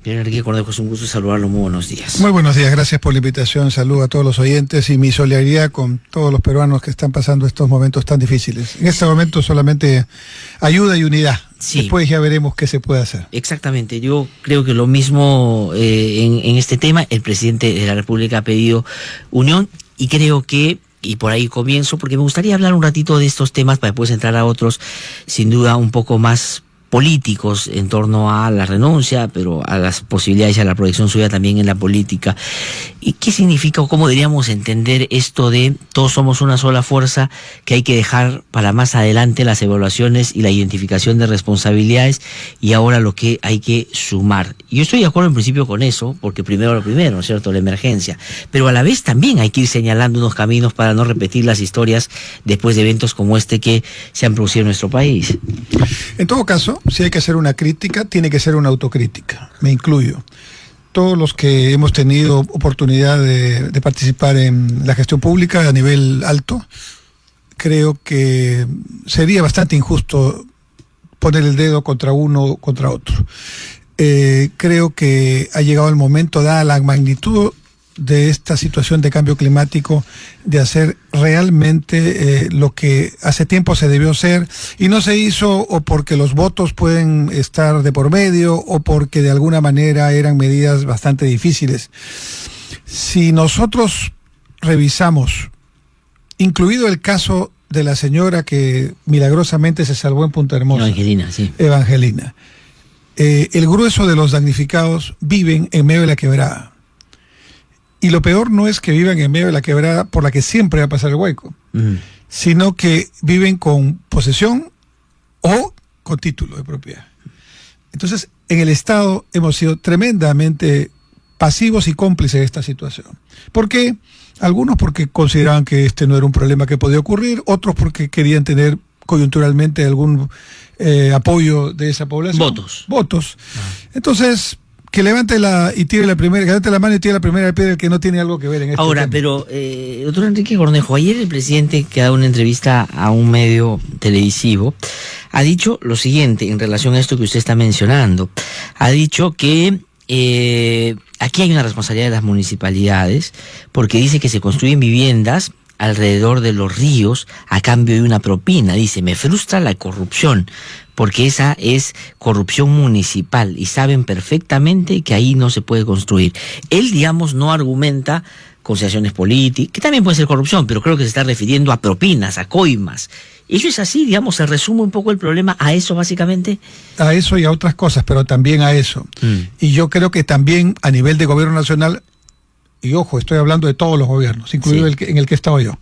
Bien, Enrique Cornejo, es un gusto saludarlo. Muy buenos días. Muy buenos días, gracias por la invitación. Saludo a todos los oyentes y mi solidaridad con todos los peruanos que están pasando estos momentos tan difíciles. En este momento solamente ayuda y unidad. Sí. Después ya veremos qué se puede hacer. Exactamente, yo creo que lo mismo en este tema. El presidente de la República ha pedido unión y creo que, y por ahí comienzo, porque me gustaría hablar un ratito de estos temas para después entrar a otros, sin duda un poco más políticos en torno a la renuncia, pero a las posibilidades y a la proyección suya también en la política. ¿Y qué significa o cómo deberíamos entender esto de todos somos una sola fuerza, que hay que dejar para más adelante las evaluaciones y la identificación de responsabilidades y ahora lo que hay que sumar? Yo estoy de acuerdo en principio con eso, porque primero lo primero, ¿no es cierto?, la emergencia, pero a la vez también hay que ir señalando unos caminos para no repetir las historias después de eventos como este que se han producido en nuestro país. En todo caso, si hay que hacer una crítica, tiene que ser una autocrítica, me incluyo. Todos los que hemos tenido oportunidad de participar en la gestión pública a nivel alto, creo que sería bastante injusto poner el dedo contra uno o contra otro. Creo que ha llegado el momento, dada la magnitud de esta situación de cambio climático, de hacer realmente lo que hace tiempo se debió hacer y no se hizo, o porque los votos pueden estar de por medio o porque de alguna manera eran medidas bastante difíciles. Si nosotros revisamos, incluido el caso de la señora que milagrosamente se salvó en Punta Hermosa, Evangelina, el grueso de los damnificados viven en medio de la quebrada. Y lo peor no es que vivan en medio de la quebrada por la que siempre va a pasar el hueco, sino que viven con posesión o con título de propiedad. Entonces, en el Estado hemos sido tremendamente pasivos y cómplices de esta situación. ¿Por qué? Algunos porque consideraban que este no era un problema que podía ocurrir, otros porque querían tener coyunturalmente algún apoyo de esa población. Votos. Entonces, que levante y tire la primera, que levante la mano y tire la primera piedra el que no tiene algo que ver en este Ahora, tema. Pero, doctor Enrique Cornejo, ayer el presidente, que ha dado una entrevista a un medio televisivo, ha dicho lo siguiente en relación a esto que usted está mencionando. Ha dicho que aquí hay una responsabilidad de las municipalidades, porque dice que se construyen viviendas alrededor de los ríos a cambio de una propina. Dice, me frustra la corrupción, porque esa es corrupción municipal y saben perfectamente que ahí no se puede construir. Él, digamos, no argumenta concesisiones políticas, que también puede ser corrupción, pero creo que se está refiriendo a propinas, a coimas. Eso es así, digamos, se resume un poco el problema a eso básicamente. A eso y a otras cosas, pero también a eso. Y yo creo que también a nivel de gobierno nacional, y ojo, estoy hablando de todos los gobiernos, incluido en el que he estado yo.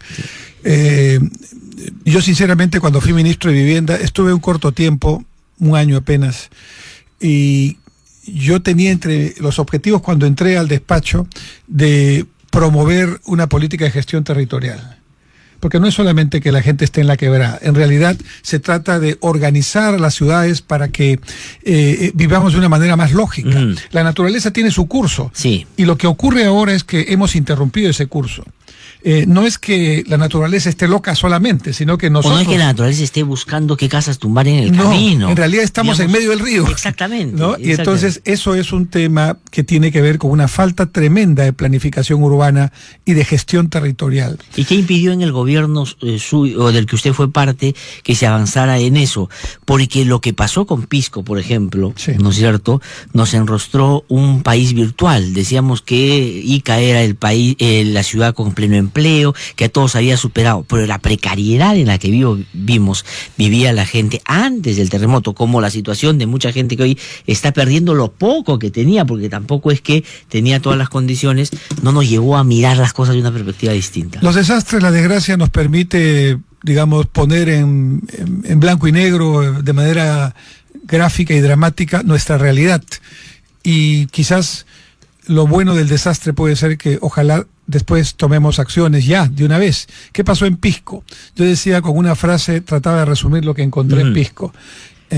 Yo sinceramente, cuando fui ministro de Vivienda, estuve un corto tiempo, un año apenas, y yo tenía entre los objetivos cuando entré al despacho de promover una política de gestión territorial. Porque no es solamente que la gente esté en la quebrada, en realidad se trata de organizar las ciudades para que vivamos de una manera más lógica. La naturaleza tiene su curso, y lo que ocurre ahora es que hemos interrumpido ese curso. No es que la naturaleza esté loca solamente, sino que nosotros... O no es que la naturaleza esté buscando qué casas tumbar en el camino. En realidad estamos en medio del río. Exactamente. ¿No? Y entonces eso es un tema que tiene que ver con una falta tremenda de planificación urbana y de gestión territorial. ¿Y qué impidió en el gobierno suyo, o del que usted fue parte, que se avanzara en eso? Porque lo que pasó con Pisco, por ejemplo, ¿no es cierto?, nos enrostró un país virtual. Decíamos que Ica era el país, la ciudad con pleno empleo, que a todos había superado, pero la precariedad en la que vivía la gente antes del terremoto, como la situación de mucha gente que hoy está perdiendo lo poco que tenía, porque tampoco es que tenía todas las condiciones, no nos llevó a mirar las cosas de una perspectiva distinta. Los desastres, la desgracia nos permite, digamos, poner en blanco y negro, de manera gráfica y dramática, nuestra realidad. Y quizás lo bueno del desastre puede ser que ojalá después tomemos acciones ya, de una vez. ¿Qué pasó en Pisco? Yo decía, con una frase, trataba de resumir lo que encontré en Pisco.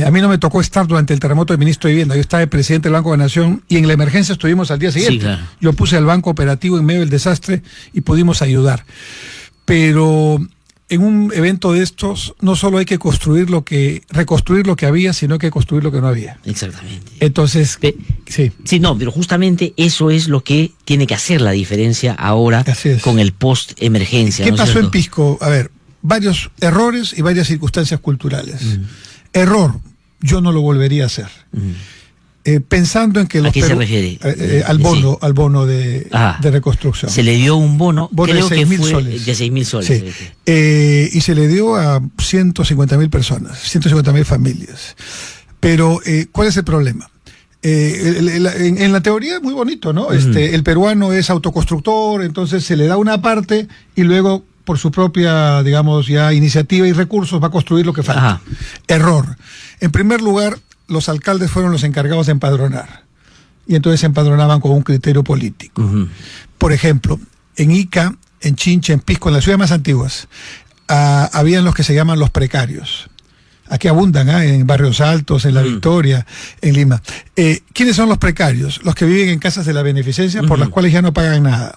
A mí no me tocó estar durante el terremoto de ministro de Vivienda. Yo estaba el presidente del Banco de la Nación y en la emergencia estuvimos al día siguiente. Yo puse al banco operativo en medio del desastre y pudimos ayudar. Pero en un evento de estos no solo hay que reconstruir lo que había, sino que construir lo que no había. Exactamente. Entonces, sí. Sí, no, pero justamente eso es lo que tiene que hacer la diferencia ahora con el post-emergencia. ¿Qué ¿no pasó cierto? en Pisco? A ver, varios errores y varias circunstancias culturales. Error, yo no lo volvería a hacer. Pensando en que ¿A qué se refiere? Al bono de reconstrucción. Se le dio un bono creo de 6.000 soles. De 6.000 soles. Sí. Y se le dio a 150.000 personas, 150.000 familias. Pero, ¿cuál es el problema? En la teoría es muy bonito, ¿no? El peruano es autoconstructor, entonces se le da una parte y luego por su propia, digamos, ya iniciativa y recursos va a construir lo que falta. Ajá. Error. En primer lugar, los alcaldes fueron los encargados de empadronar. Y entonces se empadronaban con un criterio político. Por ejemplo, en Ica, en Chincha, en Pisco, en las ciudades más antiguas, habían los que se llaman los precarios. Aquí abundan, en Barrios Altos, en La Victoria, en Lima. ¿Quiénes son los precarios? Los que viven en casas de la beneficencia por las cuales ya no pagan nada.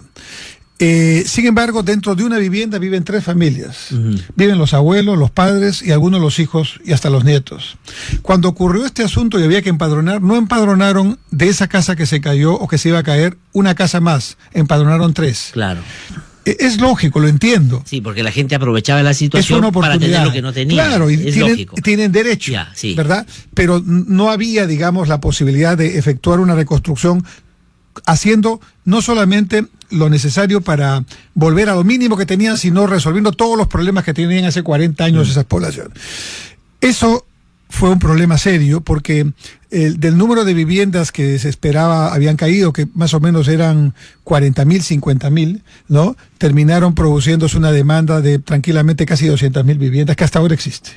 Sin embargo, dentro de una vivienda viven 3 familias. Viven los abuelos, los padres y algunos los hijos y hasta los nietos. Cuando ocurrió este asunto y había que empadronar, no empadronaron de esa casa que se cayó o que se iba a caer una casa más, empadronaron 3. Claro. Es lógico, lo entiendo. Sí, porque la gente aprovechaba la situación para tener lo que no tenía. Claro, y lógico. Tienen derecho, ¿verdad? Pero no había, digamos, la posibilidad de efectuar una reconstrucción haciendo no solamente lo necesario para volver a lo mínimo que tenían, sino resolviendo todos los problemas que tenían hace 40 años esas poblaciones. Eso fue un problema serio porque del número de viviendas que se esperaba habían caído, que más o menos eran 40.000, 50.000, ¿no? Terminaron produciéndose una demanda de tranquilamente casi 200.000 viviendas que hasta ahora existe.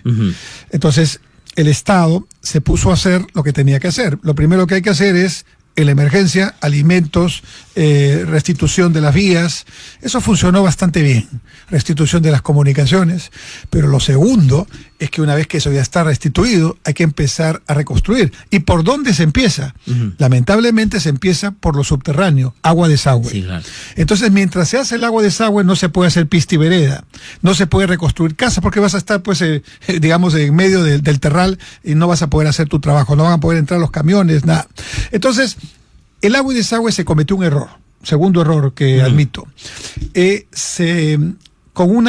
Entonces, el Estado se puso a hacer lo que tenía que hacer. Lo primero que hay que hacer es, en la emergencia, alimentos, restitución de las vías. Eso funcionó bastante bien, restitución de las comunicaciones. Pero lo segundo es que una vez que eso ya está restituido, hay que empezar a reconstruir. ¿Y por dónde se empieza? Lamentablemente se empieza por lo subterráneo, agua desagüe. Sí, claro. Entonces, mientras se hace el agua desagüe, no se puede hacer pista y vereda, no se puede reconstruir casa porque vas a estar, pues, digamos, en medio del terral y no vas a poder hacer tu trabajo, no van a poder entrar los camiones, nada. Entonces, el agua y desagüe se cometió un error, segundo error que admito. Con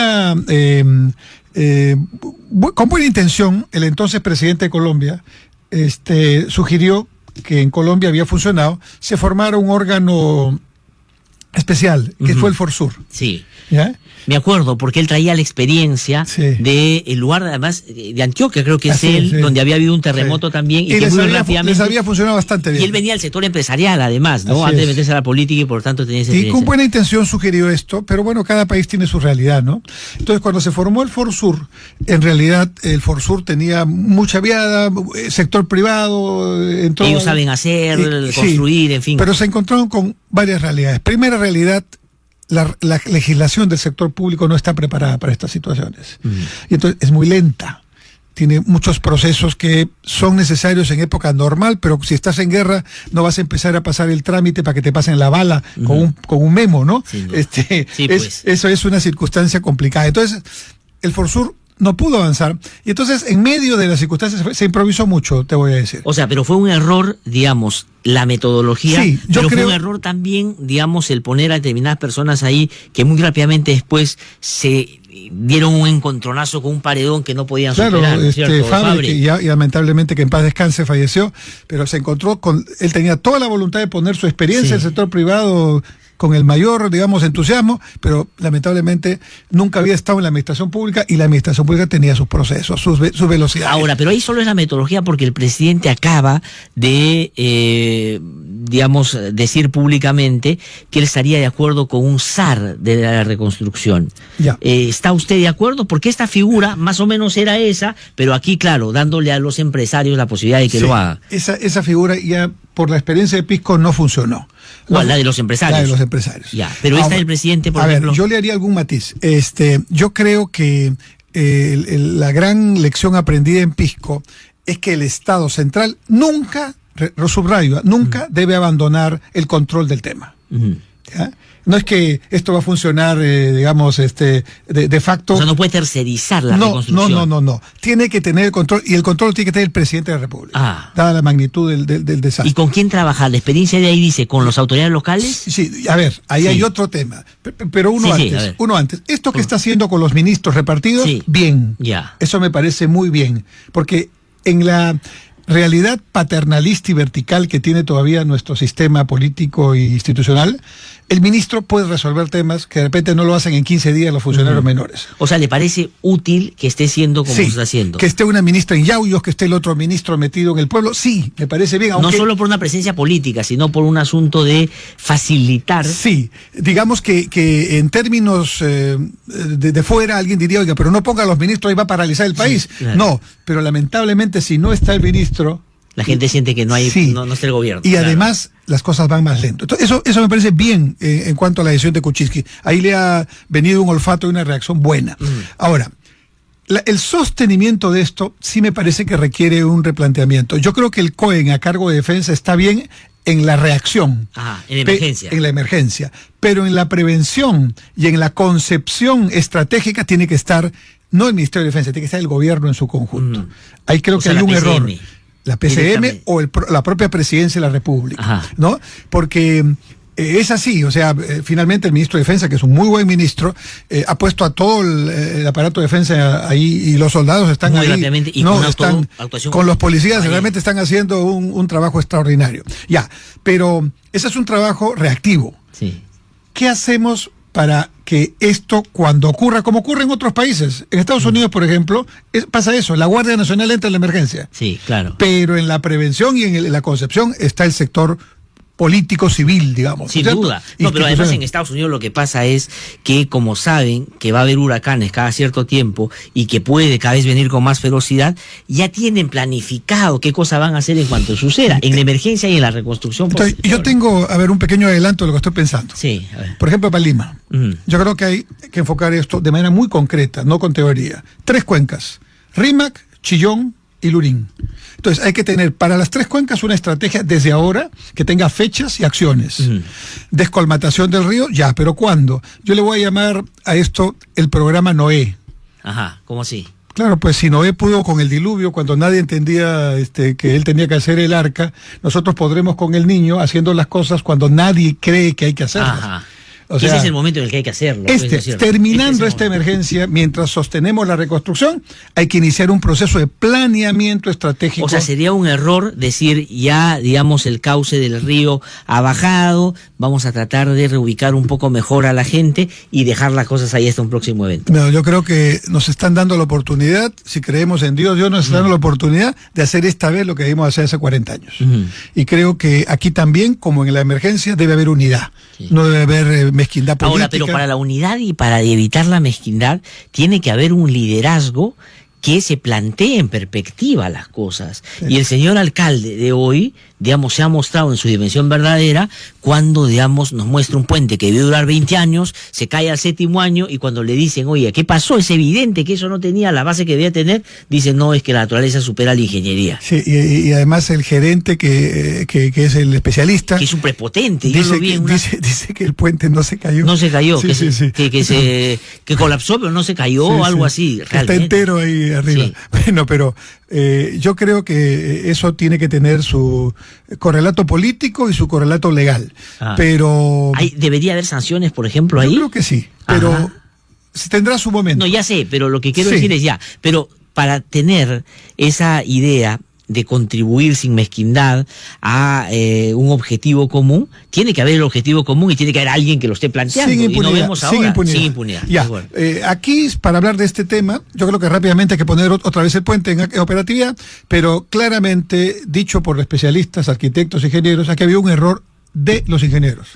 buena intención, el entonces presidente de Colombia sugirió que en Colombia había funcionado, se formara un órgano especial, que fue el Forsur. Sí. ¿Ya? Me acuerdo, porque él traía la experiencia del lugar, además, de Antioquia, creo que es donde había habido un terremoto también. Y que muy rápidamente les había funcionado bastante bien. Y él venía del sector empresarial, además, ¿no? Antes de meterse a la política y por tanto tenía esa experiencia. Y con buena intención sugirió esto, pero bueno, cada país tiene su realidad, ¿no? Entonces, cuando se formó el Forsur, en realidad el Forsur tenía mucha viada, sector privado. Ellos saben hacer, construir, en fin. Pero se encontraron con varias realidades. Primera realidad, la legislación del sector público no está preparada para estas situaciones. Y entonces es muy lenta. Tiene muchos procesos que son necesarios en época normal, pero si estás en guerra no vas a empezar a pasar el trámite para que te pasen la bala con un memo, ¿no? Eso es una circunstancia complicada. Entonces, el Forsur no pudo avanzar. Y entonces, en medio de las circunstancias, se improvisó mucho, te voy a decir. O sea, pero fue un error, digamos, la metodología, pero fue un error también, digamos, el poner a determinadas personas ahí que muy rápidamente después se dieron un encontronazo con un paredón que no podían superar, ¿no? ¿Cierto? Fabre, y lamentablemente que en paz descanse falleció, pero se encontró con, él tenía toda la voluntad de poner su experiencia en el sector privado con el mayor, digamos, entusiasmo, pero lamentablemente nunca había estado en la administración pública y la administración pública tenía sus procesos, sus velocidades. Ahora, pero ahí solo es la metodología porque el presidente acaba de, digamos, decir públicamente que él estaría de acuerdo con un SAR de la reconstrucción. ¿Está usted de acuerdo? Porque esta figura más o menos era esa, pero aquí, claro, dándole a los empresarios la posibilidad de que lo haga. Esa figura ya, por la experiencia de Pisco, no funcionó. La de los empresarios. La de los empresarios. Ya, pero esta del presidente, por ejemplo. Yo le haría algún matiz. Yo creo que la gran lección aprendida en Pisco es que el Estado central nunca, lo subrayo, nunca debe abandonar el control del tema. ¿ya? No es que esto va a funcionar, digamos, de facto. O sea, no puede tercerizar la reconstrucción. No. Tiene que tener el control, y el control tiene que tener el presidente de la República, dada la magnitud del desastre. ¿Y con quién trabajar? La experiencia de ahí dice, ¿con las autoridades locales? Sí, a ver, ahí hay otro tema. Pero uno antes. Esto que está haciendo con los ministros repartidos, bien. Ya. Eso me parece muy bien. Porque en la realidad paternalista y vertical que tiene todavía nuestro sistema político e institucional, el ministro puede resolver temas que de repente no lo hacen en 15 días los funcionarios menores. O sea, ¿le parece útil que esté siendo como está haciendo? Que esté una ministra en Yauyos, que esté el otro ministro metido en el pueblo, sí, me parece bien. No solo por una presencia política, sino por un asunto de facilitar. Sí, digamos que en términos de fuera alguien diría, oiga, pero no ponga a los ministros, ahí va a paralizar el país. Claro. No, pero lamentablemente si no está el ministro, la gente siente que no hay, no está el gobierno. Y además las cosas van más lento. Entonces, eso me parece bien en cuanto a la decisión de Kuczynski. Ahí le ha venido un olfato y una reacción buena. Ahora, el sostenimiento de esto sí me parece que requiere un replanteamiento. Yo creo que el COEN a cargo de defensa está bien en la reacción. En emergencia. En la emergencia. Pero en la prevención y en la concepción estratégica tiene que estar, no el Ministerio de Defensa, tiene que estar el gobierno en su conjunto. Ahí creo que hay un error. La PCM o la propia Presidencia de la República, ¿no? Porque es así, o sea, finalmente el ministro de Defensa, que es un muy buen ministro, ha puesto a todo el aparato de defensa ahí, y los soldados están muy ahí, y con los policías realmente están haciendo un trabajo extraordinario. Ya, pero ese es un trabajo reactivo. Sí. ¿Qué hacemos para que esto, cuando ocurra, como ocurre en otros países? En Estados Unidos, por ejemplo, pasa eso, la Guardia Nacional entra en la emergencia. Sí, claro. Pero en la prevención y en la concepción está el sector político civil, digamos. Sin duda. No, pero además en Estados Unidos lo que pasa es que, como saben que va a haber huracanes cada cierto tiempo y que puede cada vez venir con más ferocidad, ya tienen planificado qué cosa van a hacer en cuanto suceda, en la emergencia y en la reconstrucción. Entonces, yo tengo, un pequeño adelanto de lo que estoy pensando. Sí, a ver. Por ejemplo, para Lima. Yo creo que hay que enfocar esto de manera muy concreta, no con teoría. 3 cuencas: Rímac, Chillón y Lurín. Entonces hay que tener para las 3 cuencas una estrategia desde ahora que tenga fechas y acciones. Descolmatación del río, ya, pero ¿cuándo? Yo le voy a llamar a esto el programa Noé. ¿Cómo así? Claro, pues si Noé pudo con el diluvio, cuando nadie entendía que él tenía que hacer el arca, nosotros podremos con el niño haciendo las cosas cuando nadie cree que hay que hacerlas. O sea, ese es el momento en el que hay que hacerlo. Terminando esta emergencia, mientras sostenemos la reconstrucción, hay que iniciar un proceso de planeamiento estratégico. O sea, sería un error decir, ya, digamos, el cauce del río ha bajado, vamos a tratar de reubicar un poco mejor a la gente y dejar las cosas ahí hasta un próximo evento. No, yo creo que nos están dando la oportunidad, si creemos en Dios nos está dando la oportunidad de hacer esta vez lo que debimos hacer hace 40 años. Y creo que aquí también, como en la emergencia, debe haber unidad. No debe haber mezquindad política. Ahora, pero para la unidad y para evitar la mezquindad, tiene que haber un liderazgo que se plantee en perspectiva las cosas. Y el señor alcalde de hoy, digamos, se ha mostrado en su dimensión verdadera cuando, digamos, nos muestra un puente que debió durar 20 años, se cae al 7º año y cuando le dicen, oye, ¿qué pasó? Es evidente que eso no tenía la base que debía tener, dicen, no, es que la naturaleza supera la ingeniería. Sí, y además el gerente que es el especialista, que es un prepotente, dice que el puente no se cayó. No se cayó, que colapsó, pero no se cayó, algo así. Realmente. Está entero ahí arriba. Sí. Bueno, pero yo creo que eso tiene que tener su correlato político y su correlato legal. Pero ¿debería haber sanciones, por ejemplo, ahí? Yo creo que sí, pero tendrá su momento. No, ya sé, pero lo que quiero decir es pero para tener esa idea de contribuir sin mezquindad a un objetivo común, tiene que haber el objetivo común y tiene que haber alguien que lo esté planteando. Sin impunidad, y no vemos ahora, sin impunidad. Ya, aquí, para hablar de este tema, yo creo que rápidamente hay que poner otra vez el puente en operatividad, pero claramente, dicho por especialistas, arquitectos, ingenieros, aquí había un error de los ingenieros.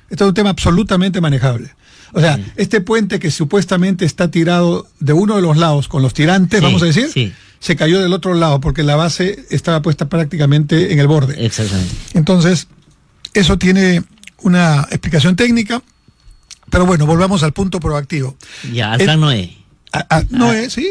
Este es un tema absolutamente manejable. O sea, este puente que supuestamente está tirado de uno de los lados con los tirantes, vamos a decir, se cayó del otro lado porque la base estaba puesta prácticamente en el borde. Exactamente. Entonces, eso tiene una explicación técnica, pero bueno, volvamos al punto proactivo. Ya, al plan Noé. Sí,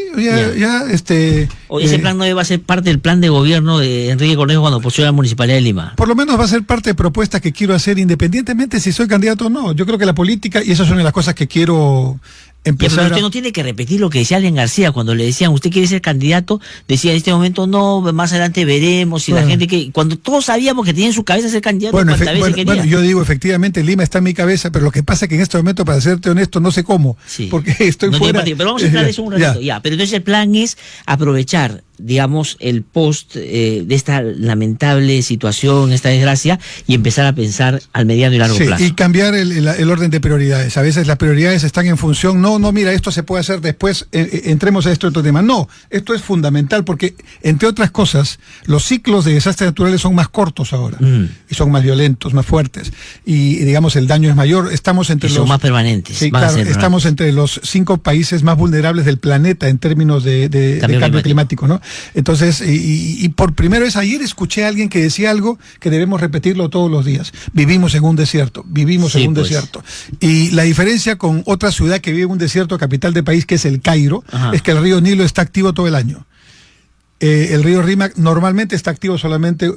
O ese plan 9 va a ser parte del plan de gobierno de Enrique Cornejo cuando posee la Municipalidad de Lima. Por lo menos va a ser parte de propuestas que quiero hacer independientemente si soy candidato o no. Yo creo que la política, y esas son las cosas que quiero empezar. Pero usted no tiene que repetir lo que decía Allen García cuando le decían, usted quiere ser candidato, decía en este momento no, más adelante veremos, y la gente que, cuando todos sabíamos que tenía en su cabeza ser candidato, bueno, yo digo, efectivamente, Lima está en mi cabeza, pero lo que pasa es que en este momento, para serte honesto, no sé cómo, porque estoy fuera. Pero vamos a entrar de eso un ratito, pero entonces el plan es aprovechar, digamos, el post de esta lamentable situación, esta desgracia, y empezar a pensar al mediano y largo plazo. Y cambiar el orden de prioridades. A veces las prioridades están en función, no, mira, esto se puede hacer después, entremos a otro tema. No, esto es fundamental porque, entre otras cosas, los ciclos de desastres naturales son más cortos ahora, y son más violentos, más fuertes, y digamos, el daño es mayor. Estamos entre son más permanentes. Sí, claro, estamos entre los 5 países más vulnerables del planeta en términos de cambio climático, ¿no? Entonces, y por primera vez ayer escuché a alguien que decía algo que debemos repetirlo todos los días. Vivimos en un desierto, desierto. Y la diferencia con otra ciudad que vive en un desierto, capital del país, que es el Cairo, es que el río Nilo está activo todo el año. El río Rímac normalmente está activo solamente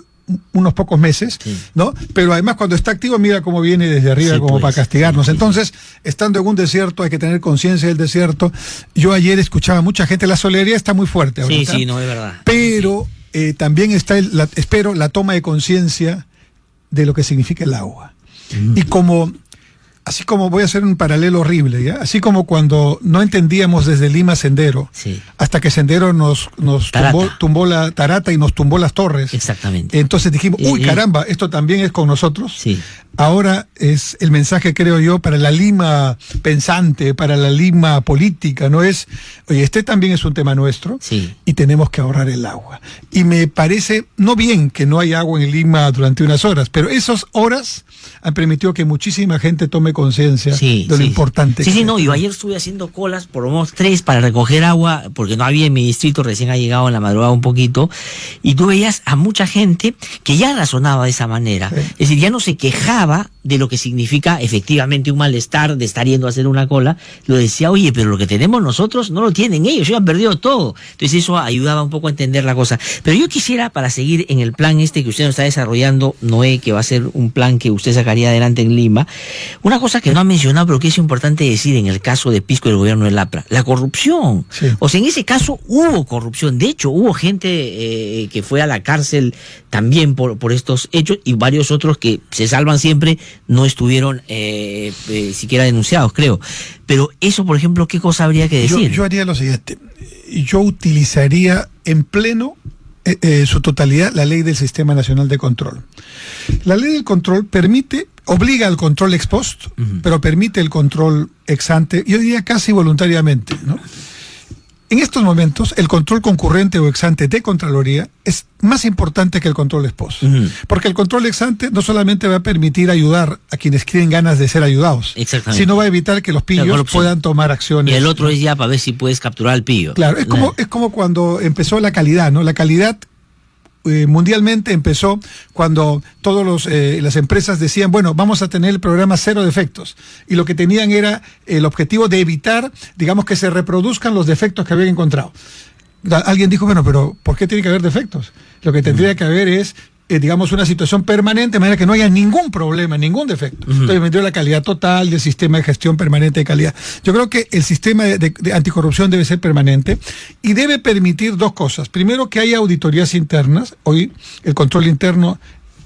unos pocos meses, ¿no? Pero además cuando está activo, mira cómo viene desde arriba, para castigarnos. Entonces, estando en un desierto, hay que tener conciencia del desierto. Yo ayer escuchaba a mucha gente, la solidaridad está muy fuerte ahorita. Sí, no, es verdad. Pero también está, espero, la toma de conciencia de lo que significa el agua. Y así como voy a hacer un paralelo horrible, ¿ya? Así como cuando no entendíamos desde Lima Sendero, hasta que Sendero nos tumbó la Tarata y nos tumbó las torres. Exactamente. Entonces dijimos, caramba, esto también es con nosotros. Sí. Ahora es el mensaje, creo yo, para la Lima pensante, para la Lima política, ¿no? Es, oye, este también es un tema nuestro, y tenemos que ahorrar el agua. Y me parece, no bien que no hay agua en Lima durante unas horas, pero esas horas han permitido que muchísima gente tome conciencia de lo importante. Yo ayer estuve haciendo colas, por lo menos 3, para recoger agua, porque no había en mi distrito, recién ha llegado en la madrugada un poquito, y tú veías a mucha gente que ya razonaba de esa manera, es decir, ya no se quejaba de lo que significa efectivamente un malestar de estar yendo a hacer una cola, lo decía, oye, pero lo que tenemos nosotros no lo tienen ellos han perdido todo. Entonces eso ayudaba un poco a entender la cosa. Pero yo quisiera, para seguir en el plan que usted nos está desarrollando, Noé, que va a ser un plan que usted sacaría adelante en Lima, una cosa que no ha mencionado, pero que es importante decir en el caso de Pisco y el gobierno de Lapra, la corrupción. O sea, en ese caso hubo corrupción, de hecho hubo gente que fue a la cárcel también por estos hechos, y varios otros que se salvan siempre no estuvieron siquiera denunciados, creo. Pero eso, por ejemplo, ¿qué cosa habría que decir? Yo haría lo siguiente. Yo utilizaría en pleno su totalidad la ley del Sistema Nacional de Control. La ley del control obliga al control ex post, pero permite el control ex ante, yo diría casi voluntariamente, ¿no? En estos momentos, el control concurrente o ex ante de Contraloría es más importante que el control ex post. Porque el control ex ante no solamente va a permitir ayudar a quienes tienen ganas de ser ayudados, sino va a evitar que los pillos puedan tomar acciones. Y el otro es ya para ver si puedes capturar al pillo. Claro, es como cuando empezó la calidad, ¿no? La calidad mundialmente empezó cuando las empresas decían, bueno, vamos a tener el programa 0 defectos, y lo que tenían era el objetivo de evitar, digamos, que se reproduzcan los defectos que habían encontrado. Alguien dijo, bueno, pero ¿por qué tiene que haber defectos? Lo que tendría que haber es digamos, una situación permanente, de manera que no haya ningún problema, ningún defecto. Entonces me dio la calidad total del sistema de gestión permanente de calidad. Yo creo que el sistema de anticorrupción debe ser permanente y debe permitir dos cosas. Primero, que haya auditorías internas. Hoy el control interno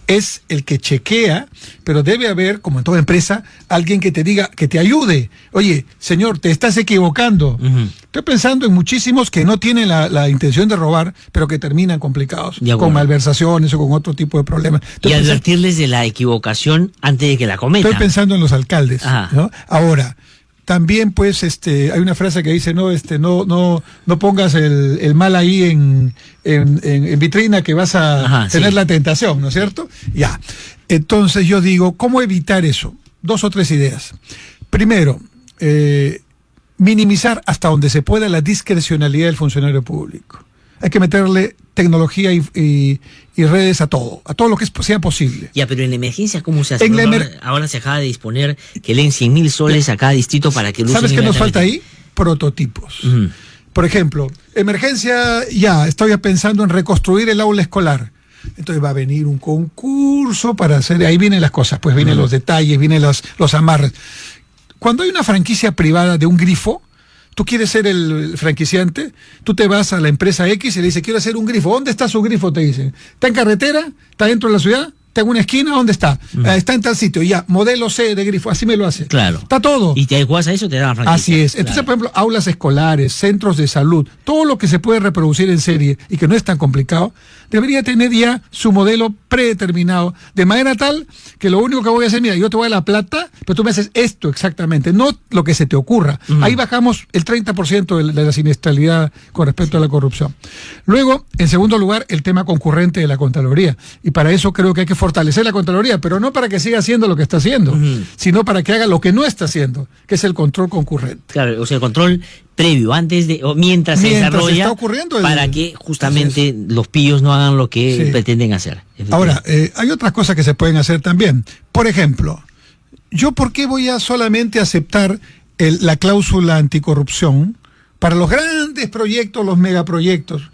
es el que chequea, pero debe haber, como en toda empresa, alguien que te diga, que te ayude. Oye, señor, te estás equivocando. Estoy pensando en muchísimos que no tienen la intención de robar, pero que terminan complicados, con malversaciones o con otro tipo de problemas. Y advertirles de la equivocación antes de que la cometan. Estoy pensando en los alcaldes, ¿no? Ahora, también, pues, hay una frase que dice, no pongas el mal ahí en vitrina, que vas a tener la tentación, ¿no es cierto? Ya. Entonces yo digo, ¿cómo evitar eso? 2 o 3 ideas. Primero, minimizar hasta donde se pueda la discrecionalidad del funcionario público. Hay que meterle tecnología y redes a todo lo que sea posible. Ya, pero en emergencia, ¿cómo se hace? Ahora se acaba de disponer que leen 100.000 soles a cada distrito para que lo usen. ¿Sabes qué nos falta ahí? prototipos. Por ejemplo, emergencia, ya, estoy pensando en reconstruir el aula escolar. Entonces va a venir un concurso para hacer, ahí vienen las cosas, pues vienen los detalles, vienen los amarres. Cuando hay una franquicia privada de un grifo, tú quieres ser el franquiciante, tú te vas a la empresa X y le dices, quiero hacer un grifo. ¿Dónde está su grifo? Te dicen. ¿Está en carretera? ¿Está dentro de la ciudad? ¿Está en una esquina? ¿Dónde está? Está en tal sitio. Ya, modelo C de grifo, así me lo hace. Claro. Está todo. Y te adecuas a eso, te dan la franquicia. Así es. Entonces, por ejemplo, aulas escolares, centros de salud, todo lo que se puede reproducir en serie y que no es tan complicado, debería tener ya su modelo predeterminado, de manera tal que lo único que voy a hacer, mira, yo te voy a la plata, pero tú me haces esto exactamente, no lo que se te ocurra. Ahí bajamos el 30% de la siniestralidad con respecto a la corrupción. Luego, en segundo lugar, el tema concurrente de la Contraloría. Y para eso creo que hay que fortalecer la Contraloría, pero no para que siga haciendo lo que está haciendo, sino para que haga lo que no está haciendo, que es el control concurrente. Claro, o sea, el control previo, antes de, o mientras se desarrolla, está ocurriendo para que justamente los pillos no hagan lo que pretenden hacer. Ahora, hay otras cosas que se pueden hacer también. Por ejemplo, ¿yo por qué voy a solamente aceptar la cláusula anticorrupción para los grandes proyectos, los megaproyectos?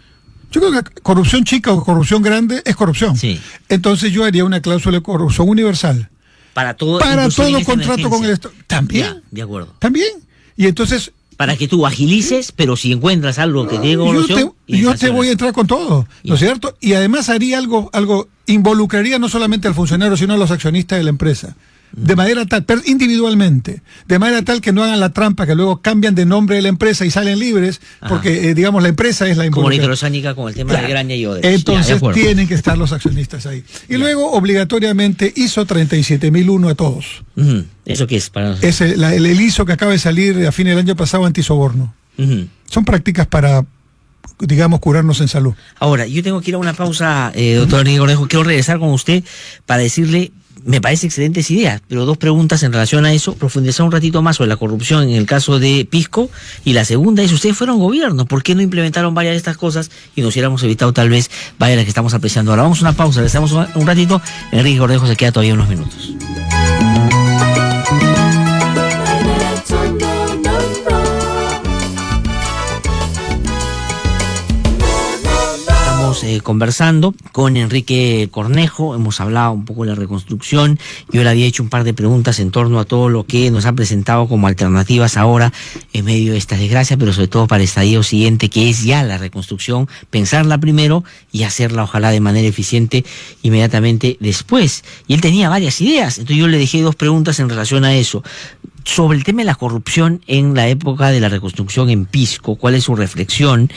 Yo creo que corrupción chica o corrupción grande es corrupción. Sí. Entonces yo haría una cláusula de corrupción universal. Para todo contrato con el Estado. También. Ya, de acuerdo. También. Y entonces... Para que tú agilices, pero si encuentras algo que te dé corrupción... Yo te voy a entrar con todo, ¿no es cierto? Y además haría algo, involucraría no solamente al funcionario, sino a los accionistas de la empresa. De manera tal, individualmente, de manera tal que no hagan la trampa, que luego cambian de nombre de la empresa y salen libres, porque, digamos, la empresa es la involucrada. Como la hidrosánica con el tema de Graña y Odebrecht. Entonces tienen que estar los accionistas ahí. Y luego, obligatoriamente, ISO 37001 a todos. ¿Eso qué es para nosotros? Es el ISO que acaba de salir a fin del año pasado, antisoborno. Son prácticas para, digamos, curarnos en salud. Ahora, yo tengo que ir a una pausa, doctor Enrique Cornejo. Quiero regresar con usted para decirle... Me parece excelentes ideas, pero dos preguntas en relación a eso. Profundizar un ratito más sobre la corrupción en el caso de Pisco. Y la segunda es, ustedes fueron gobierno, ¿por qué no implementaron varias de estas cosas y nos hubiéramos evitado tal vez varias de las que estamos apreciando ahora? Vamos a una pausa, regresamos un ratito. Enrique Cornejo se queda todavía unos minutos. Conversando con Enrique Cornejo, hemos hablado un poco de la reconstrucción. Yo le había hecho un par de preguntas en torno a todo lo que nos han presentado como alternativas ahora en medio de esta desgracia, pero sobre todo para el estadio siguiente, que es ya la reconstrucción, pensarla primero y hacerla ojalá de manera eficiente inmediatamente después. Y él tenía varias ideas, entonces yo le dejé dos preguntas en relación a eso. Sobre el tema de la corrupción en la época de la reconstrucción en Pisco, ¿cuál es su reflexión?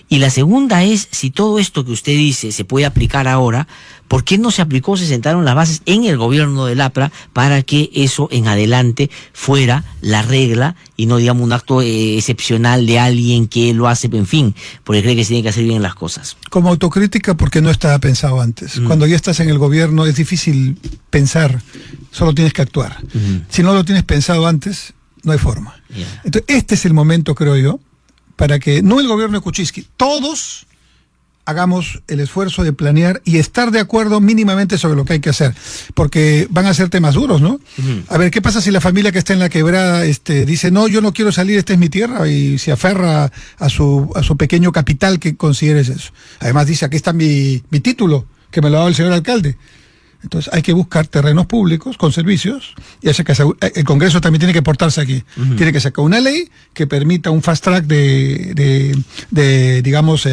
Y la segunda es, si todo esto que usted dice se puede aplicar ahora, ¿por qué no se aplicó, se sentaron las bases en el gobierno del APRA para que eso en adelante fuera la regla y no, digamos, un acto excepcional de alguien que lo hace, en fin, porque cree que se tiene que hacer bien las cosas? Como autocrítica, porque no estaba pensado antes. Cuando ya estás en el gobierno es difícil pensar, solo tienes que actuar. Si no lo tienes pensado antes, no hay forma. Entonces, este es el momento, creo yo, para que, no el gobierno de Kuczynski, todos hagamos el esfuerzo de planear y estar de acuerdo mínimamente sobre lo que hay que hacer, porque van a ser temas duros, ¿no? A ver, ¿qué pasa si la familia que está en la quebrada dice, no, yo no quiero salir, esta es mi tierra, y se aferra a su pequeño capital que consideres eso? Además dice, aquí está mi título, que me lo ha dado el señor alcalde. Entonces hay que buscar terrenos públicos con servicios, y el Congreso también tiene que portarse aquí. Tiene que sacar una ley que permita un fast track digamos,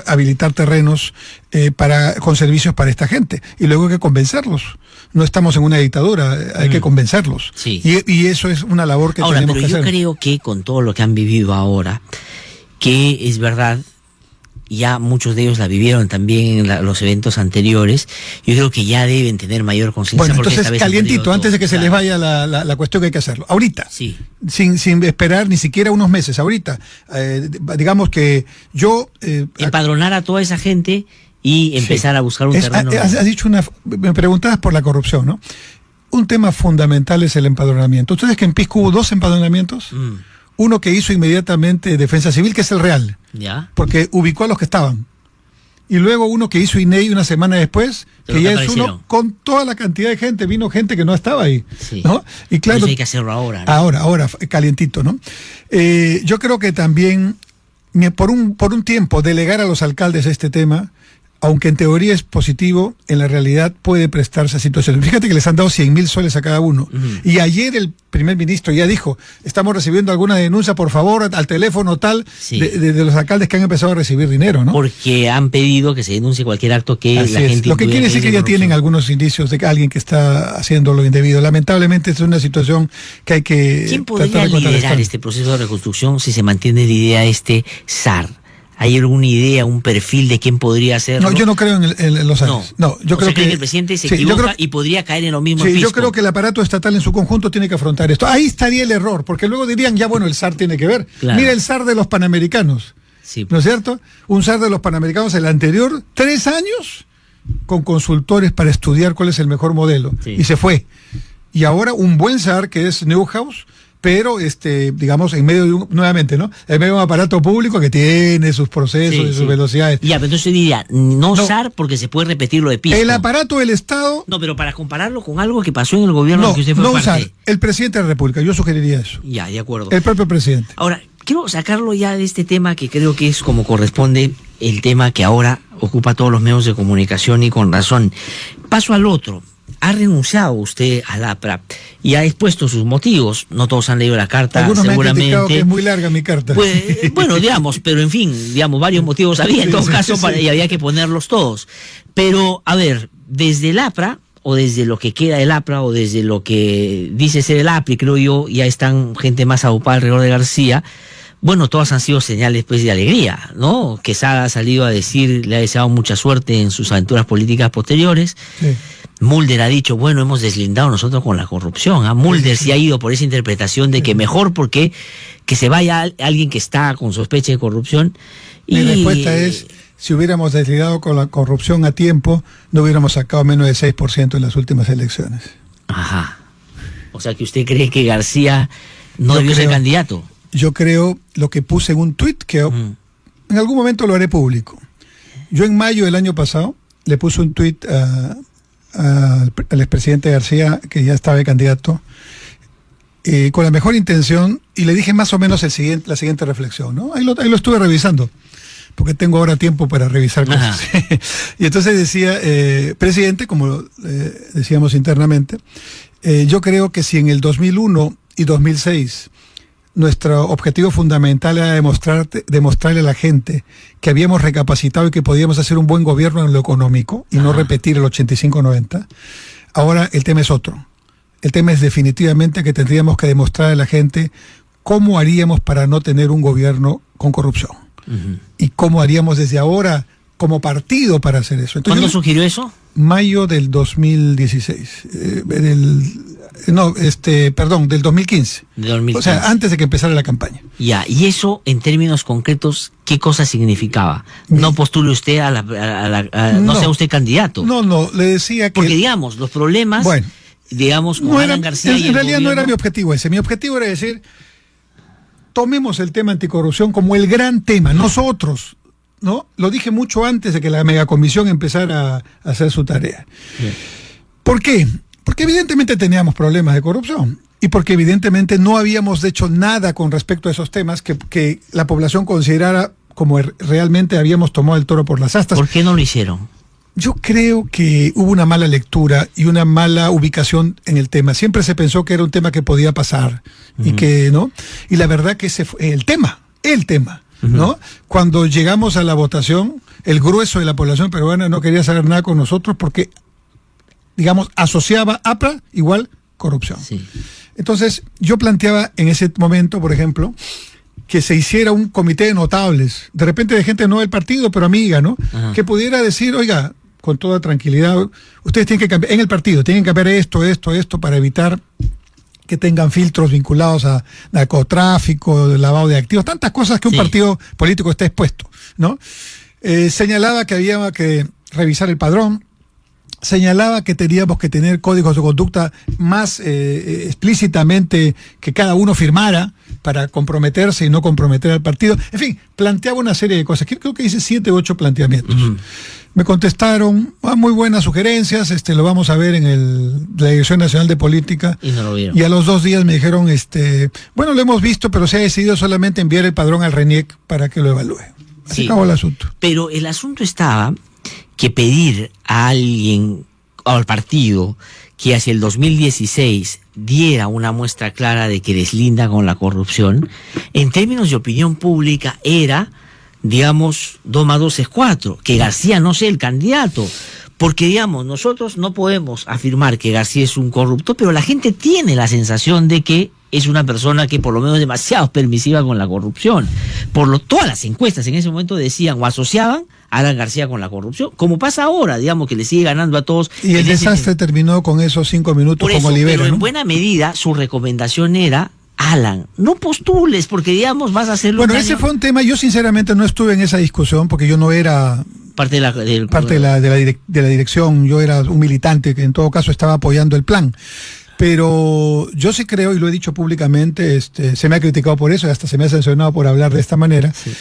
habilitar terrenos con servicios para esta gente. Y luego hay que convencerlos. No estamos en una dictadura, hay que convencerlos. Sí. Y eso es una labor que tenemos que hacer. Ahora, pero yo creo que con todo lo que han vivido ahora, que es verdad, ya muchos de ellos la vivieron también en los eventos anteriores, yo creo que ya deben tener mayor conciencia. Bueno, entonces calientito, antes de que se les vaya la cuestión, que hay que hacerlo. Ahorita, sin esperar ni siquiera unos meses, ahorita, digamos que yo... empadronar a toda esa gente y empezar a buscar un terreno. Has dicho me preguntabas por la corrupción, ¿no? Un tema fundamental es el empadronamiento. ¿Ustedes que en Pisco hubo 2 empadronamientos? Uno que hizo inmediatamente Defensa Civil, que es el real, porque ubicó a los que estaban. y luego uno que hizo INEI una semana después, Pero que ya es aparecieron. uno con toda la cantidad de gente, vino gente que no estaba ahí, Sí. ¿no? Y claro, Eso hay que hacerlo ahora, ¿no? ahora, calientito, ¿no? Yo creo que también, por un tiempo, delegar a los alcaldes este tema, aunque en teoría es positivo, en la realidad puede prestarse a situaciones. Fíjate que les han dado 100.000 soles a cada uno. Y ayer el primer ministro ya dijo, estamos recibiendo alguna denuncia, por favor, al teléfono tal, Sí. de los alcaldes que han empezado a recibir dinero, ¿no? Porque han pedido que se denuncie cualquier acto que Así la es. gente... Lo que intuya quiere decir es que de ya corrupción. tienen algunos indicios de que alguien que está haciendo lo indebido. Lamentablemente es una situación que hay que ¿Quién tratar podría de liderar contrarrestar. este proceso de reconstrucción si se mantiene la idea de este SAR? ¿Hay alguna idea, un perfil de quién podría hacerlo? No, yo no creo en los años. No, yo O creo sea, ¿cree que el presidente se sí, yo equivoca creo- y podría caer en lo mismo Sí, el yo fisco? creo que el aparato estatal en su conjunto tiene que afrontar esto. Ahí estaría el error, porque luego dirían, ya bueno, el SAR tiene que ver. Claro. Mira el SAR de los Panamericanos, Sí. ¿no es cierto? Un SAR de los Panamericanos, el anterior, 3 años con consultores para estudiar cuál es el mejor modelo. Sí. Y se fue. Y ahora un buen SAR que es Newhouse, pero digamos, en medio de nuevamente, ¿no? En medio de un aparato público que tiene sus procesos y sus velocidades. Ya, pero entonces diría, no No. SAR porque se puede repetir lo de Pisco. El aparato del Estado. No, pero para compararlo con algo que pasó en el gobierno en No, que usted fue no parte. usar. El presidente de la República, yo sugeriría eso. Ya, de acuerdo. El propio presidente. Ahora, quiero sacarlo ya de este tema que creo que es como corresponde el tema que ahora ocupa todos los medios de comunicación y con razón. Paso al otro. Ha renunciado usted al APRA y ha expuesto sus motivos. No todos han leído la carta, Algunos me han seguramente. criticado que es muy larga mi carta. Pues, bueno, digamos, pero en fin, digamos, varios motivos había en Sí, todo sí, caso sí. y había que ponerlos todos. Pero, a ver, desde el APRA, o desde lo que queda del APRA, o desde lo que dice ser el APRI, creo yo, ya están gente más agrupada alrededor de García. Bueno, todas han sido señales pues de alegría, ¿no? Quesada ha salido a decir, le ha deseado mucha suerte en sus aventuras políticas posteriores. Sí. Mulder ha dicho, bueno, hemos deslindado nosotros con la corrupción. ¿Ah? Mulder sí ha ido por esa interpretación de que mejor porque que se vaya alguien que está con sospecha de corrupción. Mi respuesta es, si hubiéramos deslindado con la corrupción a tiempo, no hubiéramos sacado menos de 6% en las últimas elecciones. Ajá. O sea que usted cree que García no Yo debió ser creo- candidato. Yo creo lo que puse en un tuit, que en algún momento lo haré público. Yo en mayo del año pasado le puse un tuit al expresidente García, que ya estaba de candidato, con la mejor intención, y le dije más o menos la siguiente reflexión, ¿no? Ahí lo estuve revisando, porque tengo ahora tiempo para revisar cosas. Y entonces decía, presidente, como decíamos internamente, yo creo que si en el 2001 y 2006 nuestro objetivo fundamental era demostrarle a la gente que habíamos recapacitado y que podíamos hacer un buen gobierno en lo económico y no repetir el 85-90. Ahora el tema es otro. El tema es definitivamente que tendríamos que demostrar a la gente cómo haríamos para no tener un gobierno con corrupción. Y cómo haríamos desde ahora como partido para hacer eso. Entonces, ¿Cuándo sugirió eso? Mayo del 2016. Del 2015. De 2015. O sea, antes de que empezara la campaña. Ya, y eso en términos concretos, ¿qué cosa significaba? No postule usted no sea usted candidato. No, le decía que... Porque digamos, los problemas, Bueno, digamos, con no era, Alan García y en el realidad no era mi gobierno- objetivo ese. Mi objetivo era decir, tomemos el tema anticorrupción como el gran tema, nosotros, ¿no? Lo dije mucho antes de que la megacomisión empezara a hacer su tarea. Bien. ¿Por qué? Porque evidentemente teníamos problemas de corrupción y porque evidentemente no habíamos hecho nada con respecto a esos temas que la población considerara como realmente habíamos tomado el toro por las astas. ¿Por qué no lo hicieron? Yo creo que hubo una mala lectura y una mala ubicación en el tema. Siempre se pensó que era un tema que podía pasar y que, ¿no? Y la verdad que ese fue el tema, ¿no? Cuando llegamos a la votación, el grueso de la población peruana no quería saber nada con nosotros porque, digamos, asociaba APRA igual corrupción. Sí. Entonces, yo planteaba en ese momento, por ejemplo, que se hiciera un comité de notables, de repente de gente no del partido, pero amiga, ¿no? Ajá. Que pudiera decir, oiga, con toda tranquilidad, ustedes tienen que cambiar, en el partido, tienen que cambiar esto, para evitar que tengan filtros vinculados a narcotráfico, lavado de activos, tantas cosas que un Sí. partido político está expuesto, ¿no? Señalaba que había que revisar el padrón, señalaba que teníamos que tener códigos de conducta más explícitamente que cada uno firmara para comprometerse y no comprometer al partido. En fin, planteaba una serie de cosas. Creo que hice 7 u 8 planteamientos. Me contestaron, muy buenas sugerencias, lo vamos a ver en la Dirección Nacional de Política. Y no lo vieron. Y a los 2 días me dijeron, bueno, lo hemos visto, pero se ha decidido solamente enviar el padrón al RENIEC para que lo evalúe. Así acabó el asunto. Pero el asunto estaba que pedir a alguien, al partido, que hacia el 2016 diera una muestra clara de que deslinda con la corrupción, en términos de opinión pública era, digamos, 2 más 2 es 4, que García no sea el candidato. Porque, digamos, nosotros no podemos afirmar que García es un corrupto, pero la gente tiene la sensación de que es una persona que por lo menos es demasiado permisiva con la corrupción. Todas las encuestas en ese momento decían o asociaban a Alan García con la corrupción, como pasa ahora, digamos, que le sigue ganando a todos. Y el desastre terminó con esos 5 minutos como Olivera, pero en ¿no? buena medida su recomendación era: Alan, no postules, porque digamos vas a hacerlo. Bueno, ese fue un tema, yo sinceramente no estuve en esa discusión, porque yo no era parte de la dirección, yo era un militante que en todo caso estaba apoyando el plan. Pero yo sí creo, y lo he dicho públicamente, se me ha criticado por eso y hasta se me ha sancionado por hablar de esta manera. Sí.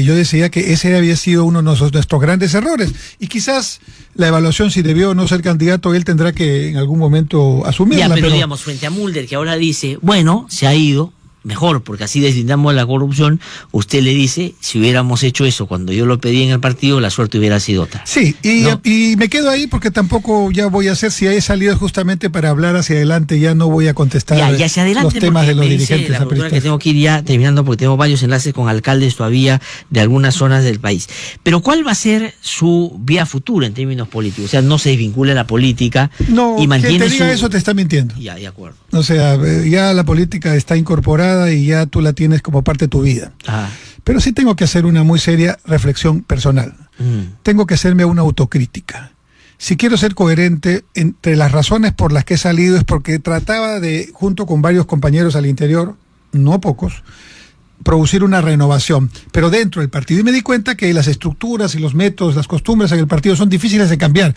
Yo decía que ese había sido uno de nuestros grandes errores. Y quizás la evaluación, si debió o no ser candidato, él tendrá que en algún momento asumirla. Pero digamos, frente a Mulder, que ahora dice, bueno, se ha ido, mejor, porque así deslindamos la corrupción, usted le dice, si hubiéramos hecho eso cuando yo lo pedí en el partido, la suerte hubiera sido otra. Sí, y me quedo ahí porque tampoco ya voy a hacer, si he salido justamente para hablar hacia adelante, ya no voy a contestar ya hacia adelante, los temas de los dirigentes. La que tengo que ir ya terminando porque tengo varios enlaces con alcaldes todavía de algunas zonas del país. Pero ¿cuál va a ser su vía futura en términos políticos? O sea, no se desvincula la política y mantiene quien te diga eso te está mintiendo. Ya, de acuerdo. O sea, ya la política está incorporada y ya tú la tienes como parte de tu vida. Pero sí tengo que hacer una muy seria reflexión personal. Tengo que hacerme una autocrítica. Si quiero ser coherente, entre las razones por las que he salido es porque trataba de, junto con varios compañeros al interior, no pocos, producir una renovación, pero dentro del partido. Y me di cuenta que las estructuras y los métodos, las costumbres en el partido son difíciles de cambiar.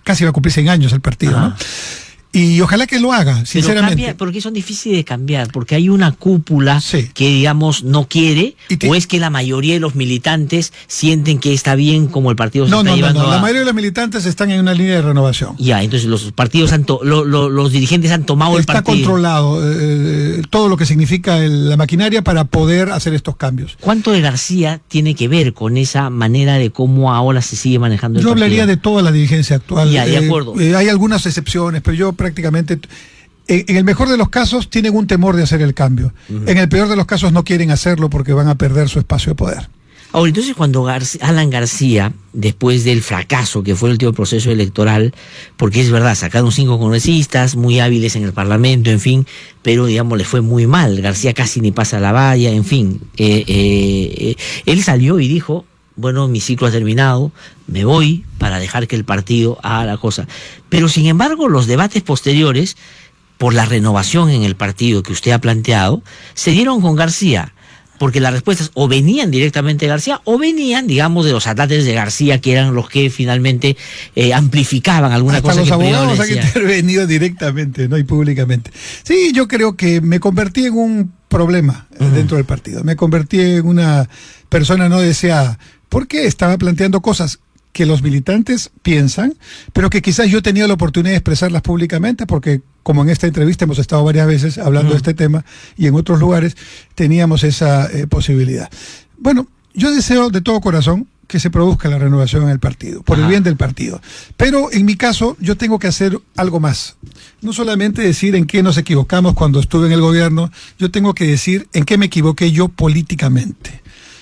Casi va a cumplir 100 años el partido, ¿no? Y ojalá que lo haga, sinceramente. ¿Por qué son difíciles de cambiar? Porque hay una cúpula que, digamos, no quiere, o es que la mayoría de los militantes sienten que está bien como el partido se está llevando. No, la mayoría de los militantes están en una línea de renovación. Ya, entonces los partidos, los dirigentes han tomado el partido. Está controlado todo lo que significa la maquinaria para poder hacer estos cambios. ¿Cuánto de García tiene que ver con esa manera de cómo ahora se sigue manejando el partido? Yo hablaría de toda la dirigencia actual. Ya, de acuerdo. Hay algunas excepciones, pero yo prácticamente, en el mejor de los casos tienen un temor de hacer el cambio. En el peor de los casos no quieren hacerlo porque van a perder su espacio de poder. Ahora, entonces cuando Alan García, después del fracaso que fue el último proceso electoral, porque es verdad, sacaron 5 congresistas, muy hábiles en el Parlamento, en fin, pero digamos le fue muy mal, García casi ni pasa la valla, en fin, él salió y dijo, bueno, mi ciclo ha terminado, me voy para dejar que el partido haga la cosa. Pero sin embargo, los debates posteriores, por la renovación en el partido que usted ha planteado, se dieron con García, porque las respuestas o venían directamente de García o venían, digamos, de los ataques de García, que eran los que finalmente amplificaban alguna hasta cosa. Los abogados han intervenido directamente, ¿no? Y públicamente. Sí, yo creo que me convertí en un problema dentro del partido. Me convertí en una persona no deseada, porque estaba planteando cosas que los militantes piensan, pero que quizás yo he tenido la oportunidad de expresarlas públicamente, porque como en esta entrevista hemos estado varias veces hablando de este tema y en otros lugares teníamos esa posibilidad. Bueno, yo deseo de todo corazón que se produzca la renovación en el partido, por el bien del partido. Pero en mi caso yo tengo que hacer algo más. No solamente decir en qué nos equivocamos cuando estuve en el gobierno, yo tengo que decir en qué me equivoqué yo políticamente.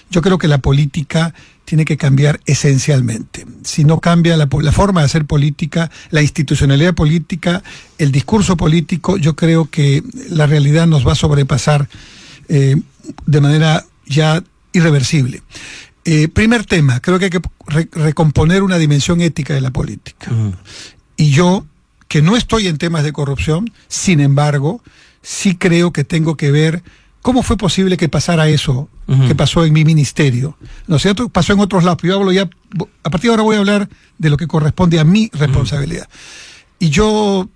Yo creo que la política tiene que cambiar esencialmente. Si no cambia la forma de hacer política, la institucionalidad política, el discurso político, yo creo que la realidad nos va a sobrepasar de manera ya irreversible. Primer tema, creo que hay que recomponer una dimensión ética de la política. Y yo, que no estoy en temas de corrupción, sin embargo, sí creo que tengo que ver ¿Cómo fue posible que pasara eso que pasó en mi ministerio? ¿No es cierto? Pasó en otros lados. Yo hablo ya, a partir de ahora voy a hablar de lo que corresponde a mi responsabilidad. Y yo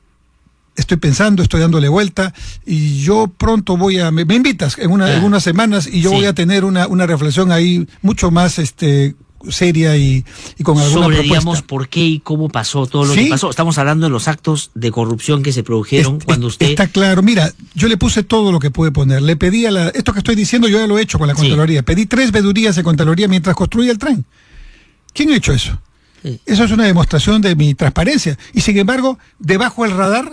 estoy pensando, estoy dándole vuelta, y yo pronto voy a... Me invitas en unas semanas y yo voy a tener una reflexión ahí mucho más seria y con alguna sobre, propuesta. Digamos, por qué y cómo pasó todo lo que pasó. Estamos hablando de los actos de corrupción que se produjeron cuando usted... Está claro. Mira, yo le puse todo lo que pude poner. Le pedí esto que estoy diciendo, yo ya lo he hecho con la Contraloría. Pedí 3 vedurías de Contraloría mientras construía el tren. ¿Quién ha hecho eso? Sí. Eso es una demostración de mi transparencia. Y sin embargo, debajo del radar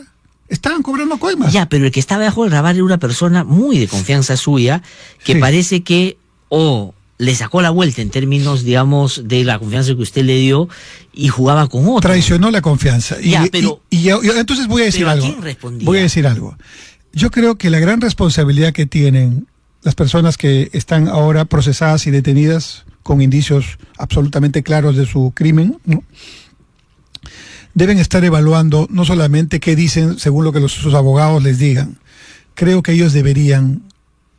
estaban cobrando coimas. Ya, pero el que estaba debajo del radar era una persona muy de confianza suya, que parece que le sacó la vuelta en términos, digamos, de la confianza que usted le dio y jugaba con otro. Traicionó la confianza. Entonces voy a decir algo. ¿Quién respondía? Voy a decir algo. Yo creo que la gran responsabilidad que tienen las personas que están ahora procesadas y detenidas con indicios absolutamente claros de su crimen, ¿no?, deben estar evaluando no solamente qué dicen según lo que sus abogados les digan. Creo que ellos deberían,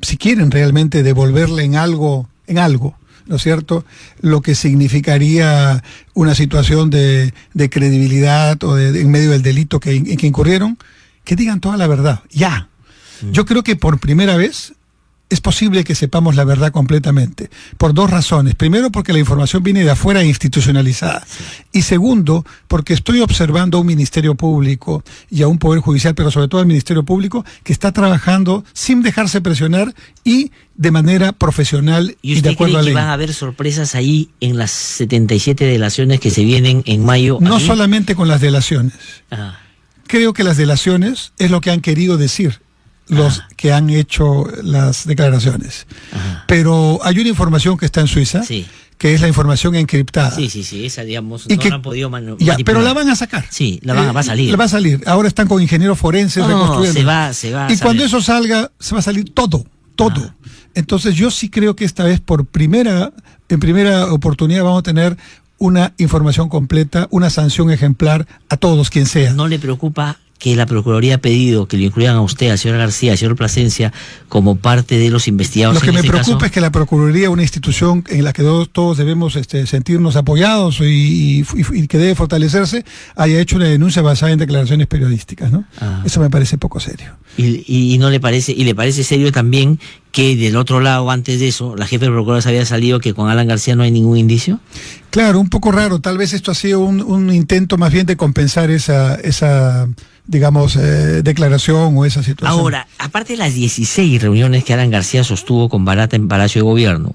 si quieren realmente devolverle en algo, ¿no es cierto?, lo que significaría una situación de credibilidad o en medio del delito en que incurrieron, que digan toda la verdad, ya. Yo creo que por primera vez es posible que sepamos la verdad completamente, por 2 razones. Primero, porque la información viene de afuera e institucionalizada. Y segundo, porque estoy observando a un Ministerio Público y a un Poder Judicial, pero sobre todo al Ministerio Público, que está trabajando sin dejarse presionar y de manera profesional y de acuerdo a la ley. ¿Y usted cree que van a haber sorpresas ahí en las 77 delaciones que se vienen en mayo? No solamente con las delaciones. Creo que las delaciones es lo que han querido decir los que han hecho las declaraciones. Pero hay una información que está en Suiza, que es la información encriptada. Sí, esa, digamos, no la han podido manipular. Pero la van a sacar. Sí, va a salir. La va a salir. Ahora están con ingenieros forenses reconstruyendo. Se va y cuando eso salga, se va a salir todo. Entonces yo sí creo que esta vez en primera oportunidad vamos a tener una información completa, una sanción ejemplar a todos, quien sea. ¿No le preocupa que la Procuraduría ha pedido que lo incluyan a usted, al señor García, al señor Plasencia, como parte de los investigados? Lo que me preocupa es que la Procuraduría, una institución en la que todos debemos sentirnos apoyados y que debe fortalecerse, haya hecho una denuncia basada en declaraciones periodísticas, ¿no? Eso me parece poco serio. ¿Y no le parece, y le parece serio también que del otro lado, antes de eso, la jefe de procuradores había salido que con Alan García no hay ningún indicio? Claro, un poco raro. Tal vez esto ha sido un intento más bien de compensar esa digamos, declaración o esa situación. Ahora, aparte de las 16 reuniones que Alan García sostuvo con Barata en Palacio de Gobierno,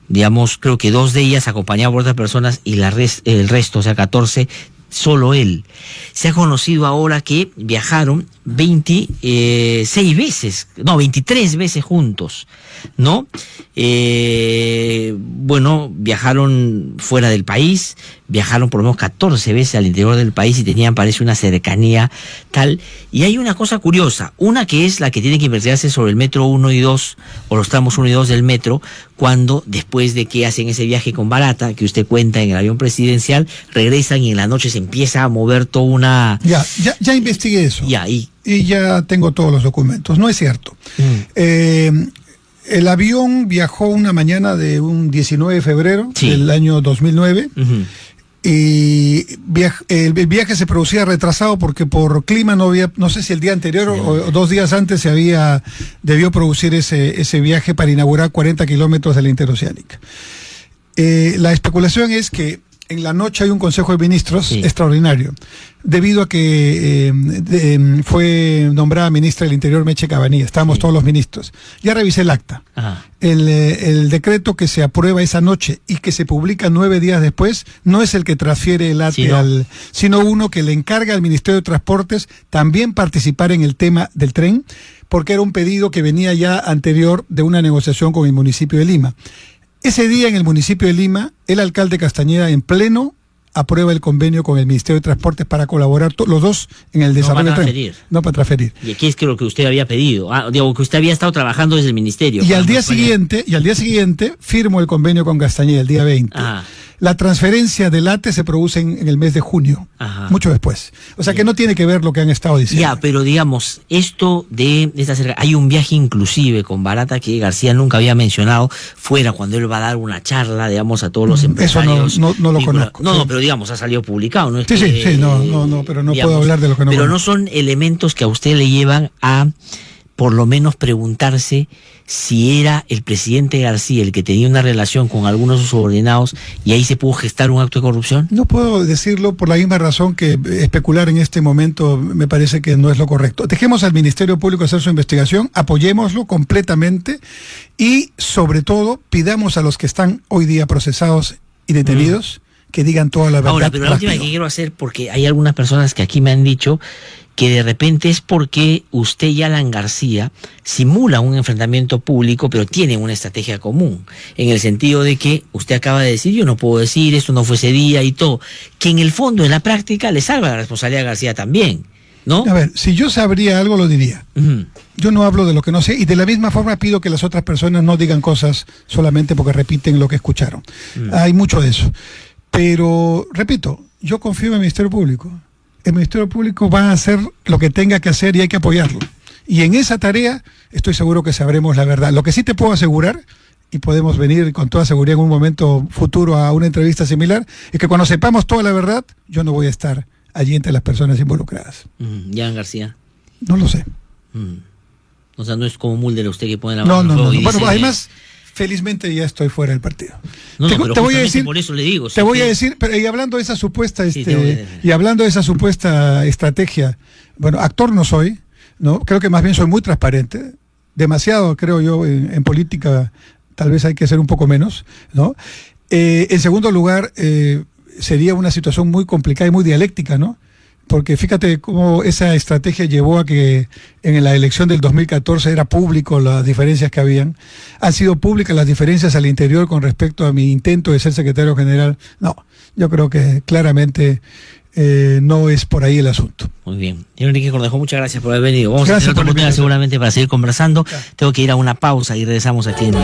digamos, creo que 2 de ellas acompañadas por otras personas y el resto, o sea, 14, solo él. Se ha conocido ahora que viajaron 23 veces juntos, ¿no? Viajaron fuera del país, viajaron por lo menos 14 veces al interior del país y tenían, parece, una cercanía tal. Y hay una cosa curiosa, una que es la que tiene que investigarse sobre el metro 1 y 2, o los tramos 1 y 2 del metro, cuando después de que hacen ese viaje con Barata, que usted cuenta en el avión presidencial, regresan y en la noche se empieza a mover toda una... Ya investigué eso. Y ya tengo todos los documentos. No es cierto. El avión viajó una mañana de un 19 de febrero del año 2009. Y el viaje se producía retrasado porque por clima no había, no sé si el día anterior o 2 días antes debió producir ese viaje para inaugurar 40 kilómetros de la interoceánica. La especulación es que en la noche hay un Consejo de Ministros extraordinario, debido a que fue nombrada ministra del Interior Meche Cabanilla. Estábamos todos los ministros. Ya revisé el acta. El decreto que se aprueba esa noche y que se publica 9 días después no es el que transfiere el ATE sino uno que le encarga al Ministerio de Transportes también participar en el tema del tren, porque era un pedido que venía ya anterior de una negociación con el municipio de Lima. Ese día en el municipio de Lima, el alcalde Castañeda en pleno aprueba el convenio con el Ministerio de Transportes para colaborar los dos en el desarrollo del tren. No para transferir. Y aquí es que lo que usted había pedido, que usted había estado trabajando desde el ministerio. Y al día siguiente firmo el convenio con Castañeda el día 20. La transferencia del ATE se produce en el mes de junio, mucho después. O sea que no tiene que ver lo que han estado diciendo. Ya, pero digamos, esto de esta cerca, hay un viaje inclusive con Barata que García nunca había mencionado, fuera cuando él va a dar una charla, digamos, a todos los empresarios. Eso no lo conozco. No, pero digamos, ha salido publicado, ¿no? Es sí, pero no digamos, puedo hablar de lo que no pero conozco. No son elementos que a usted le llevan a, por lo menos, preguntarse si era el presidente García el que tenía una relación con algunos de sus subordinados y ahí se pudo gestar un acto de corrupción. No puedo decirlo por la misma razón que especular en este momento me parece que no es lo correcto. Dejemos al Ministerio Público hacer su investigación, apoyémoslo completamente y, sobre todo, pidamos a los que están hoy día procesados y detenidos que digan toda la verdad. Ahora, pero la última que quiero hacer, porque hay algunas personas que aquí me han dicho que de repente es porque usted y Alan García simulan un enfrentamiento público, pero tienen una estrategia común, en el sentido de que usted acaba de decir, yo no puedo decir, esto no fue ese día y todo, que en el fondo, en la práctica, le salva la responsabilidad a García también, ¿no? A ver, si yo sabría algo, lo diría. Yo no hablo de lo que no sé, y de la misma forma pido que las otras personas no digan cosas solamente porque repiten lo que escucharon. Hay mucho de eso. Pero, repito, yo confío en el Ministerio Público. El Ministerio Público va a hacer lo que tenga que hacer y hay que apoyarlo. Y en esa tarea estoy seguro que sabremos la verdad. Lo que sí te puedo asegurar, y podemos venir con toda seguridad en un momento futuro a una entrevista similar, es que cuando sepamos toda la verdad, yo no voy a estar allí entre las personas involucradas. Alan García. No lo sé. O sea, no es como Mulder usted que pone la mano. No. Dice, bueno, además, felizmente ya estoy fuera del partido. Te voy a decir, por eso le digo. Te voy a decir, pero y hablando de esa supuesta, estrategia, bueno, actor no soy, ¿no? Creo que más bien soy muy transparente, demasiado, creo yo, en política, tal vez hay que ser un poco menos, ¿no? En segundo lugar, sería una situación muy complicada y muy dialéctica, ¿no? Porque fíjate cómo esa estrategia llevó a que en la elección del 2014 era público las diferencias que habían. Han sido públicas las diferencias al interior con respecto a mi intento de ser secretario general. No, yo creo que claramente no es por ahí el asunto. Muy bien. Señor Enrique Cornejo, muchas gracias por haber venido. Vamos a hacer otra oportunidad seguramente para seguir conversando. Tengo que ir a una pausa y regresamos aquí en